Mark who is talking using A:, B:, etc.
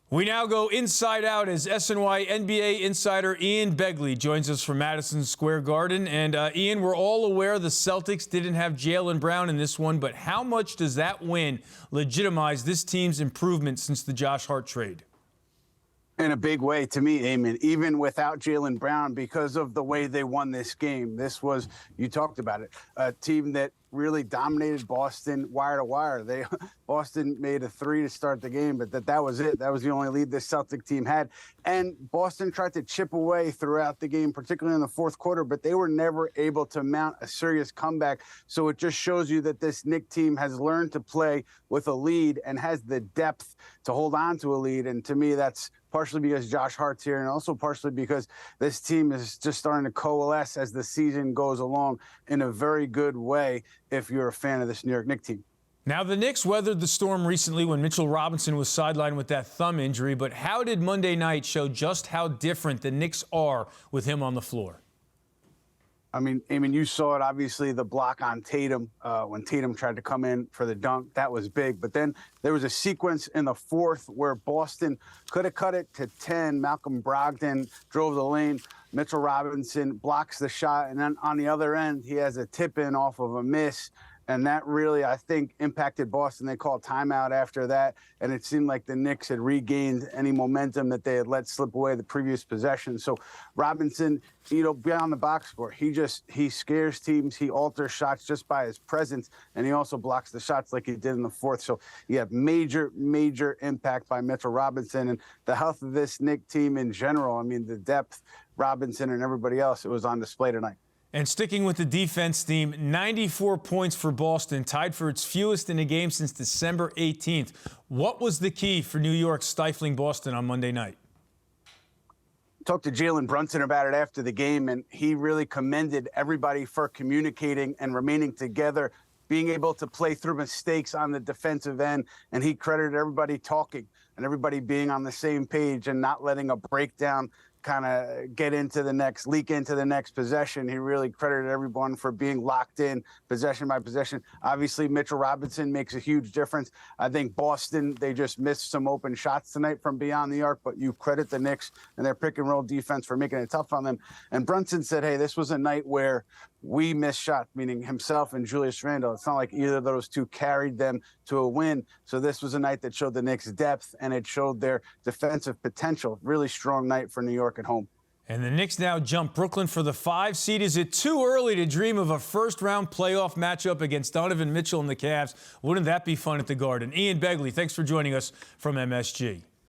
A: We now go inside out as SNY NBA insider Ian Begley joins us from Madison Square Garden. And Ian, we're all aware the Celtics didn't have Jaylen Brown in this one, but how much does that win legitimize this team's improvement since the Josh Hart trade?
B: In a big way to me, Eamon, even without Jaylen Brown, because of the way they won this game. This was, you talked about it, a team that really dominated Boston wire to wire. Boston made a three to start the game, but that was it. That was the only lead this Celtic team had. And Boston tried to chip away throughout the game, particularly in the fourth quarter, but they were never able to mount a serious comeback. So it just shows you that this Knicks team has learned to play with a lead and has the depth to hold on to a lead. And to me, that's partially because Josh Hart's here, and also partially because this team is just starting to coalesce as the season goes along in a very good way if you're a fan of this New York Knicks team.
A: Now, the Knicks weathered the storm recently when Mitchell Robinson was sidelined with that thumb injury, but how did Monday night show just how different the Knicks are with him on the floor?
B: I mean, you saw it, obviously, the block on Tatum when Tatum tried to come in for the dunk. That was big. But then there was a sequence in the fourth where Boston could have cut it to 10. Malcolm Brogdon drove the lane. Mitchell Robinson blocks the shot. And then on the other end, he has a tip-in off of a miss. And that really, I think, impacted Boston. They called timeout after that, and it seemed like the Knicks had regained any momentum that they had let slip away the previous possession. So Robinson, beyond the box score, he scares teams. He alters shots just by his presence, and he also blocks the shots like he did in the fourth. So you have major, major impact by Mitchell Robinson. And the health of this Knicks team in general, I mean, the depth, Robinson and everybody else, it was on display tonight.
A: And sticking with the defense theme, 94 points for Boston, tied for its fewest in a game since December 18th. What was the key for New York stifling Boston on Monday night?
B: Talked to Jalen Brunson about it after the game, and he really commended everybody for communicating and remaining together, being able to play through mistakes on the defensive end, and he credited everybody talking and everybody being on the same page and not letting a breakdown kind of leak into the next possession. He really credited everyone for being locked in possession by possession. Obviously, Mitchell Robinson makes a huge difference. I think Boston, they just missed some open shots tonight from beyond the arc, but you credit the Knicks and their pick and roll defense for making it tough on them. And Brunson said, hey, this was a night where we missed shots, meaning himself and Julius Randle. It's not like either of those two carried them to a win. So this was a night that showed the Knicks' depth, and it showed their defensive potential. Really strong night for New York at home.
A: And the Knicks now jump Brooklyn for the 5 seed. Is it too early to dream of a first-round playoff matchup against Donovan Mitchell and the Cavs? Wouldn't that be fun at the Garden? Ian Begley, thanks for joining us from MSG.